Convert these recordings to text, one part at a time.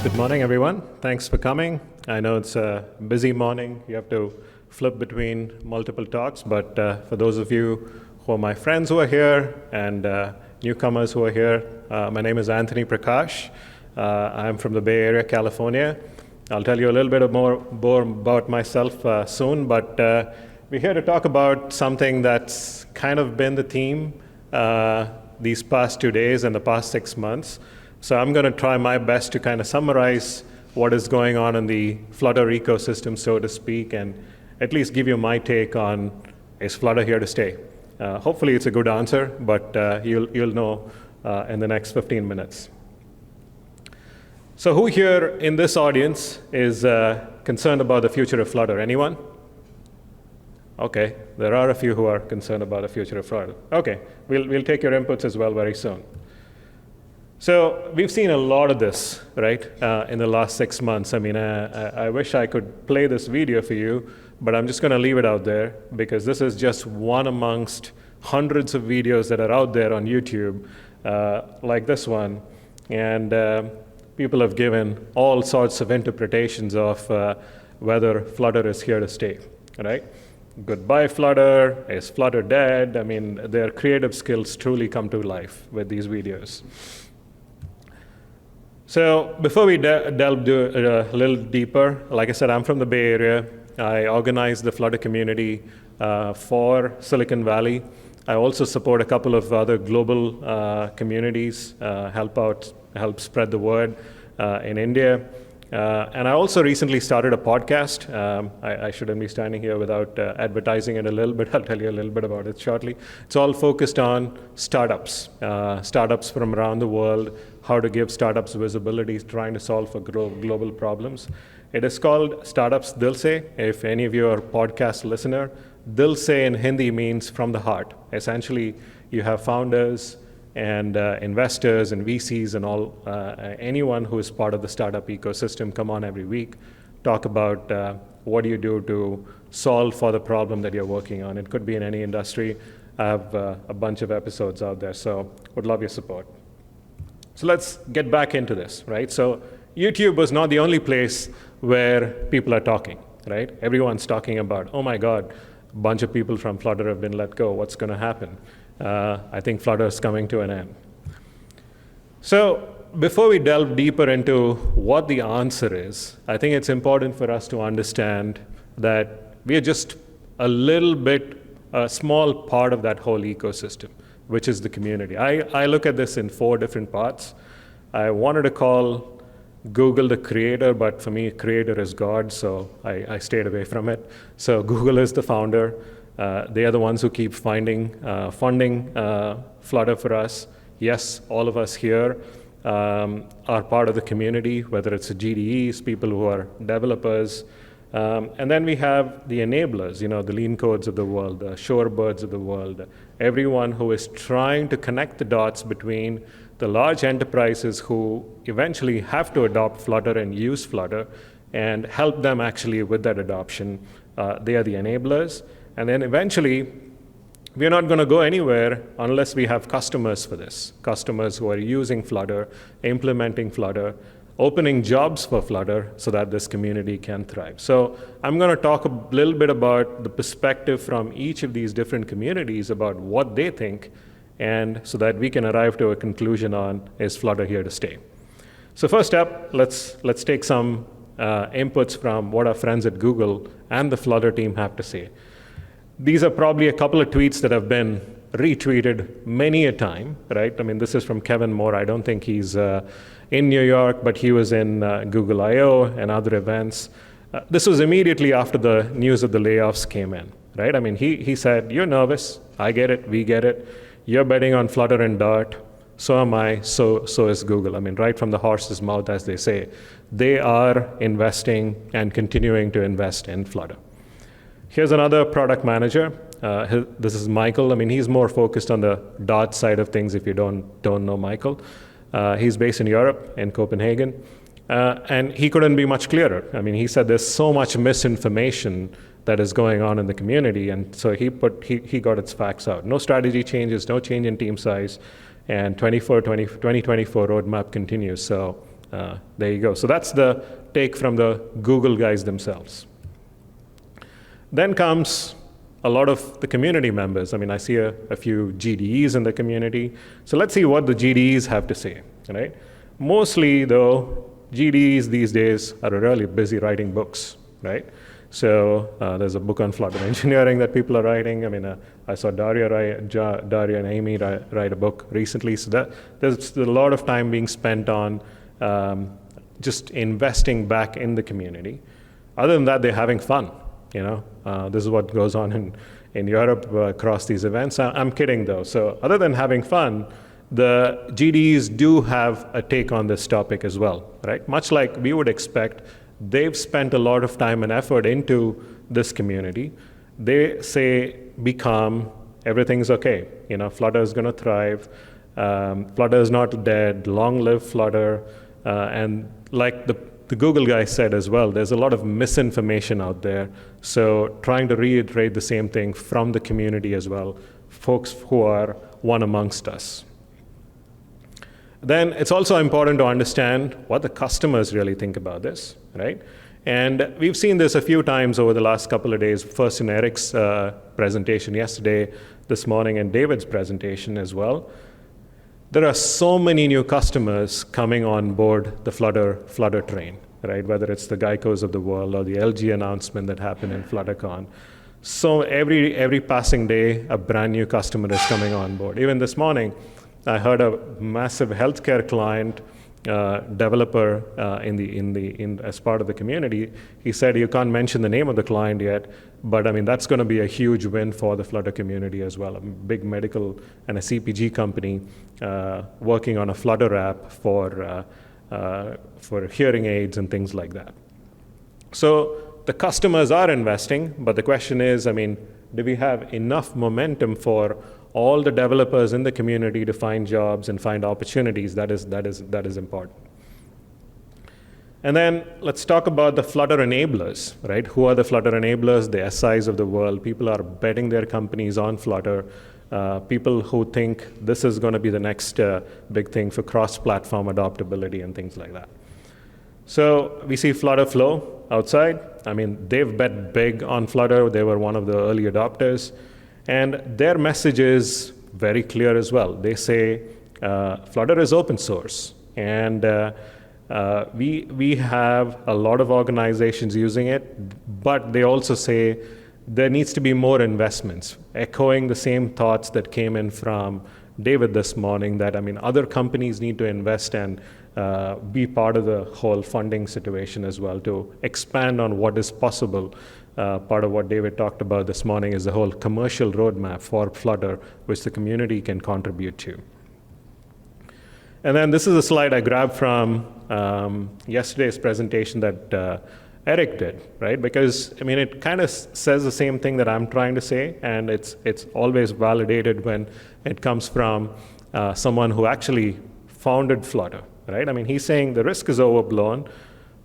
Good morning, everyone. Thanks for coming. I know it's a busy morning. You have to flip between multiple talks, but for those of you who are my friends who are here and newcomers who are here, my name is Anthony Prakash. I'm from the Bay Area, California. I'll tell you a little bit more about myself soon, but we're here to talk about something that's kind of been the theme these past 2 days and the past 6 months. So I'm going to try my best to kind of summarize what is going on in the Flutter ecosystem, so to speak, and at least give you my take on, is Flutter here to stay? Hopefully it's a good answer, but you'll know in the next 15 minutes. So who here in this audience is concerned about the future of Flutter? Anyone? Okay, there are a few who are concerned about the future of Flutter. Okay, we'll take your inputs as well very soon. So we've seen a lot of this, right, in the last 6 months. I mean, I wish I could play this video for you, but I'm just going to leave it out there because this is just one amongst hundreds of videos that are out there on YouTube, like this one. And people have given all sorts of interpretations of whether Flutter is here to stay, right? Goodbye, Flutter. Is Flutter dead? I mean, their creative skills truly come to life with these videos. So before we delve a little deeper, like I said, I'm from the Bay Area. I organize the Flutter community for Silicon Valley. I also support a couple of other global communities, help spread the word in India. And I also recently started a podcast. I shouldn't be standing here without advertising it a little bit. I'll tell you a little bit about it shortly. It's all focused on startups, startups from around the world, how to give startups visibility, trying to solve for global problems. It is called Startups Dil Se. If any of you are podcast listener, Dil Se in Hindi means from the heart. Essentially, you have founders and investors and VCs and all, anyone who is part of the startup ecosystem come on every week, talk about what do you do to solve for the problem that you're working on. It could be in any industry. I have a bunch of episodes out there, so would love your support. So let's get back into this, right? So YouTube was not the only place where people are talking, right? Everyone's talking about, oh my God, a bunch of people from Flutter have been let go. What's going to happen? I think Flutter is coming to an end. So before we delve deeper into what the answer is, I think it's important for us to understand that we are just a little bit, a small part of that whole ecosystem, which is the community. I look at this in 4 different parts. I wanted to call Google the creator, but for me, creator is God, so I stayed away from it. So Google is the founder. They are the ones who keep funding Flutter for us. Yes, all of us here are part of the community, whether it's the GDEs, people who are developers. And then we have the enablers, the Lean Codes of the world, the Shorebirds of the world, everyone who is trying to connect the dots between the large enterprises who eventually have to adopt Flutter and use Flutter and help them actually with that adoption. They are the enablers. And then eventually, we're not going to go anywhere unless we have customers for this, customers who are using Flutter, implementing Flutter, opening jobs for Flutter so that this community can thrive. So I'm going to talk a little bit about the perspective from each of these different communities about what they think, and so that we can arrive to a conclusion on, is Flutter here to stay? So first up, let's take some inputs from what our friends at Google and the Flutter team have to say. These are probably a couple of tweets that have been retweeted many a time, right? I mean, this is from Kevin Moore. I don't think he's in New York, but he was in Google I/O and other events. This was immediately after the news of the layoffs came in, right? I mean, he said, you're nervous. I get it. We get it. You're betting on Flutter and Dart. So am I. So is Google. I mean, right from the horse's mouth, as they say. They are investing and continuing to invest in Flutter. Here's another product manager. This is Michael. I mean, he's more focused on the Dart side of things if you don't know Michael. He's based in Europe, in Copenhagen. And he couldn't be much clearer. I mean, he said there's so much misinformation that is going on in the community, and so he got its facts out. No strategy changes, no change in team size, and 2024 roadmap continues. So there you go. So that's the take from the Google guys themselves. Then comes a lot of the community members. I mean, I see a few GDEs in the community. So let's see what the GDEs have to say, right? Mostly, though, GDEs these days are really busy writing books, right? So there's a book on Flutter engineering that people are writing. I mean, I saw Daria and Amy write a book recently. So there's a lot of time being spent on just investing back in the community. Other than that, they're having fun. This is what goes on in Europe across these events. I'm kidding, though. So other than having fun, the GDEs do have a take on this topic as well, right? Much like we would expect, they've spent a lot of time and effort into this community. They say, be calm, everything's okay. Flutter is going to thrive. Flutter is not dead. Long live Flutter. And like the Google guy said as well, there's a lot of misinformation out there. So trying to reiterate the same thing from the community as well, folks who are one amongst us. Then it's also important to understand what the customers really think about this, right? And we've seen this a few times over the last couple of days, first in Eric's presentation yesterday, this morning, and David's presentation as well. There are so many new customers coming on board the Flutter train, right? Whether it's the Geicos of the world or the LG announcement that happened in Fluttercon. So every passing day, a brand new customer is coming on board. Even this morning, I heard a massive healthcare client developer as part of the community. He said, you can't mention the name of the client yet, but I mean, that's going to be a huge win for the Flutter community as well. A big medical and a CPG company working on a Flutter app for hearing aids and things like that. So the customers are investing, but the question is, I mean, do we have enough momentum for all the developers in the community to find jobs and find opportunities? That is important. And then let's talk about the Flutter enablers, right? Who are the Flutter enablers? The SIs of the world. People are betting their companies on Flutter. People who think this is going to be the next big thing for cross-platform adoptability and things like that. So we see Flutter Flow outside. I mean, they've bet big on Flutter. They were one of the early adopters. And their message is very clear as well. They say Flutter is open source. And we have a lot of organizations using it, but they also say there needs to be more investments, echoing the same thoughts that came in from David this morning, that, I mean, other companies need to invest and be part of the whole funding situation as well to expand on what is possible. Part of what David talked about this morning is the whole commercial roadmap for Flutter, which the community can contribute to. And then this is a slide I grabbed from yesterday's presentation that Eric did, right? Because, I mean, it kind of says the same thing that I'm trying to say, and it's always validated when it comes from someone who actually founded Flutter, right? I mean, he's saying the risk is overblown.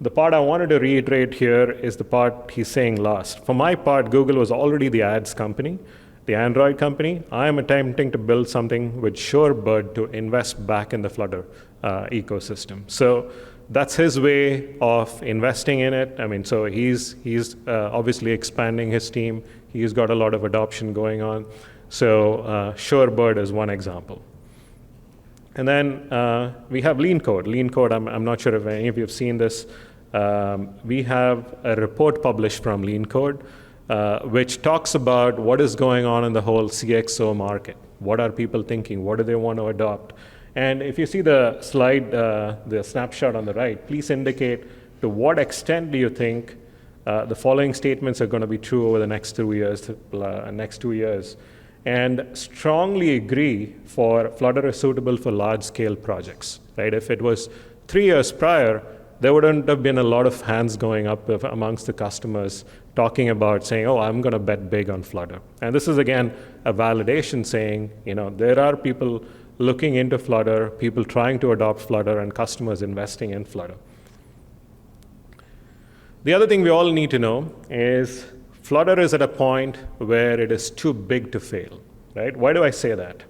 The part I wanted to reiterate here is the part he's saying last. For my part, Google was already the ads company, the Android company. I am attempting to build something with Shorebird to invest back in the Flutter ecosystem. So that's his way of investing in it. I mean, so he's obviously expanding his team. He's got a lot of adoption going on. So Shorebird is one example. And then we have Lean Code. Lean Code, I'm not sure if any of you have seen this. We have a report published from Lean Code, which talks about what is going on in the whole CXO market. What are people thinking? What do they want to adopt? And if you see the slide, the snapshot on the right, please indicate to what extent do you think the following statements are going to be true over the next 2 years. And strongly agree for Flutter is suitable for large-scale projects, right? If it was 3 years prior, there wouldn't have been a lot of hands going up amongst the customers talking about saying, oh, I'm going to bet big on Flutter. And this is, again, a validation saying, there are people looking into Flutter, people trying to adopt Flutter, and customers investing in Flutter. The other thing we all need to know is Flutter is at a point where it is too big to fail, right? Why do I say that?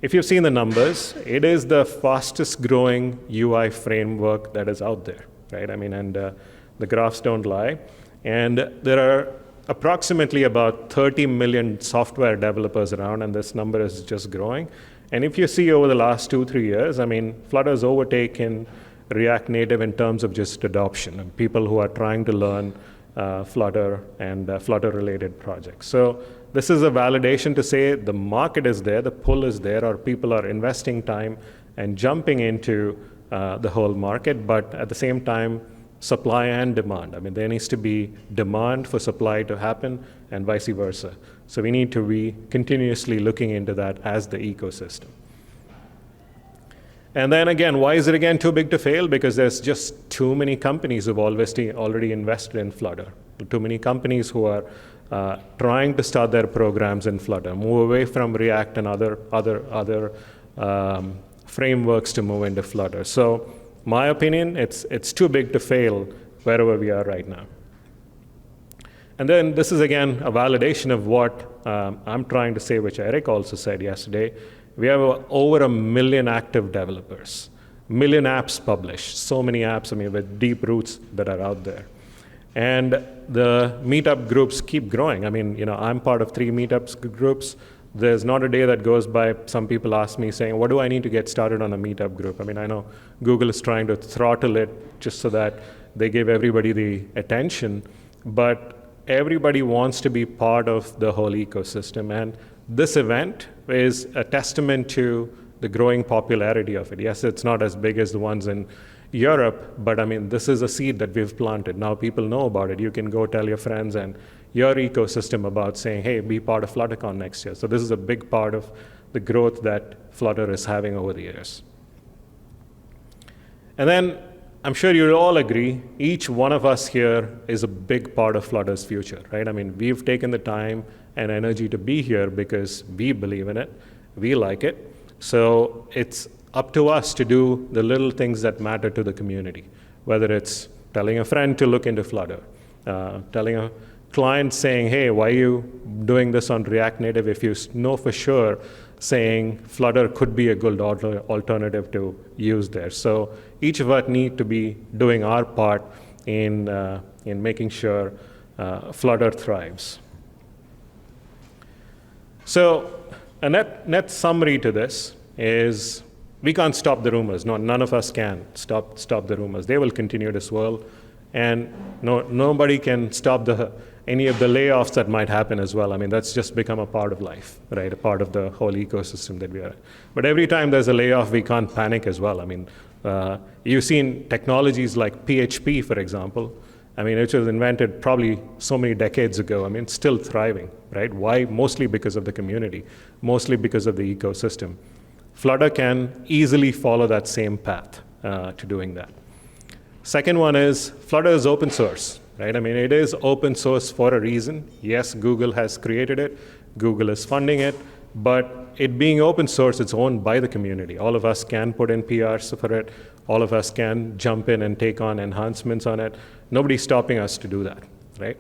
if you've seen the numbers, it is the fastest growing UI framework that is out there, right? I mean, and the graphs don't lie. And there are approximately about 30 million software developers around, and this number is just growing. And if you see over the last 2-3 years, I mean, Flutter's overtaken React Native in terms of just adoption and people who are trying to learn Flutter and Flutter-related projects. So this is a validation to say the market is there, the pull is there, or people are investing time and jumping into the whole market, but at the same time, supply and demand. I mean, there needs to be demand for supply to happen and vice versa. So we need to be continuously looking into that as the ecosystem. And then again, why is it again too big to fail? Because there's just too many companies who've already invested in Flutter. Too many companies who are trying to start their programs in Flutter, move away from React and other frameworks to move into Flutter. So my opinion, it's too big to fail wherever we are right now. And then this is again a validation of what I'm trying to say, which Eric also said yesterday. We have over 1 million active developers, 1 million apps published, so many apps, I mean, with deep roots that are out there. And the meetup groups keep growing. I mean, you know, I'm part of 3 meetups groups. There's not a day that goes by, some people ask me saying, what do I need to get started on a meetup group? I mean, I know Google is trying to throttle it just so that they give everybody the attention, but everybody wants to be part of the whole ecosystem. And this event is a testament to the growing popularity of it. Yes, it's not as big as the ones in Europe, but I mean, this is a seed that we've planted. Now people know about it. You can go tell your friends and your ecosystem about saying, hey, be part of Fluttercon next year. So this is a big part of the growth that Flutter is having over the years. And then I'm sure you'll all agree, each one of us here is a big part of Flutter's future, right? I mean, we've taken the time and energy to be here because we believe in it, we like it. So it's up to us to do the little things that matter to the community, whether it's telling a friend to look into Flutter, telling a client saying, hey, why are you doing this on React Native if you know for sure saying Flutter could be a good alternative to use there. So each of us need to be doing our part in making sure Flutter thrives. So a net summary to this is we can't stop the rumors. No, none of us can stop the rumors. They will continue to swirl, and nobody can stop any of the layoffs that might happen as well. I mean, that's just become a part of life, right? A part of the whole ecosystem that we are in. But every time there's a layoff, we can't panic as well. I mean, you've seen technologies like PHP, for example. I mean, which was invented probably so many decades ago. I mean, it's still thriving, right? Why? Mostly because of the community, mostly because of the ecosystem. Flutter can easily follow that same path to doing that. Second one is Flutter is open source, right? I mean, it is open source for a reason. Yes, Google has created it. Google is funding it. But it being open source, it's owned by the community. All of us can put in PRs for it. All of us can jump in and take on enhancements on it. Nobody's stopping us to do that, right?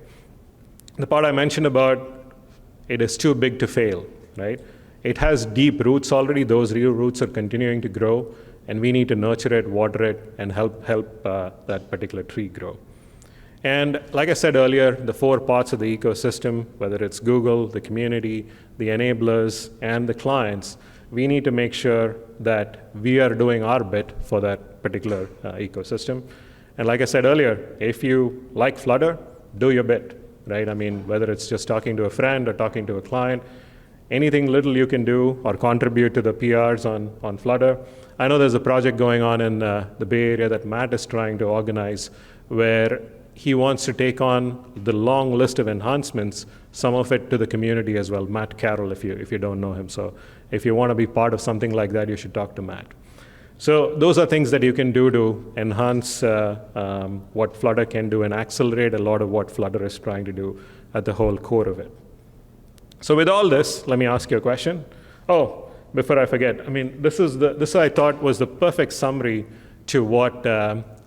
The part I mentioned about it is too big to fail, right? It has deep roots already. Those real roots are continuing to grow, and we need to nurture it, water it, and help that particular tree grow. And like I said earlier, the 4 parts of the ecosystem, whether it's Google, the community, the enablers, and the clients, we need to make sure that we are doing our bit for that particular ecosystem. And like I said earlier, if you like Flutter, do your bit, right? I mean, whether it's just talking to a friend or talking to a client, anything little you can do or contribute to the PRs on Flutter. I know there's a project going on in the Bay Area that Matt is trying to organize where he wants to take on the long list of enhancements, some of it to the community as well. Matt Carroll, if you don't know him. So if you want to be part of something like that, you should talk to Matt. So those are things that you can do to enhance what Flutter can do and accelerate a lot of what Flutter is trying to do at the whole core of it. So with all this, let me ask you a question. Oh, before I forget, I mean, this I thought was the perfect summary to what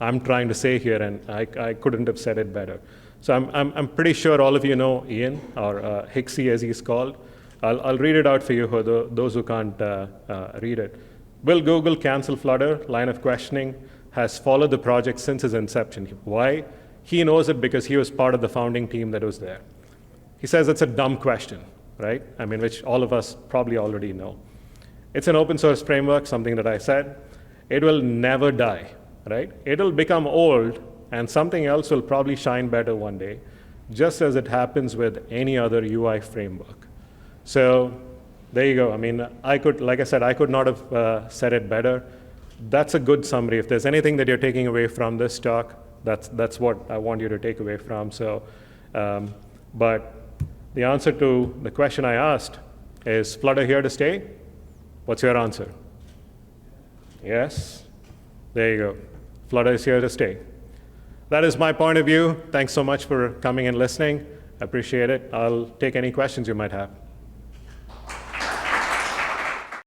I'm trying to say here, and I couldn't have said it better. So I'm pretty sure all of you know Ian, or Hixie as he's called. I'll read it out for you, for those who can't read it. Will Google cancel Flutter? Line of questioning. Has followed the project since its inception. Why? He knows it because he was part of the founding team that was there. He says it's a dumb question, right? I mean, which all of us probably already know. It's an open source framework, something that I said. It will never die, right? It'll become old, and something else will probably shine better one day, just as it happens with any other UI framework. So there you go. I mean, like I said, I could not have said it better. That's a good summary. If there's anything that you're taking away from this talk, that's what I want you to take away from. So, but the answer to the question I asked is Flutter here to stay? What's your answer? Yes. There you go. Flutter is here to stay. That is my point of view. Thanks so much for coming and listening. I appreciate it. I'll take any questions you might have.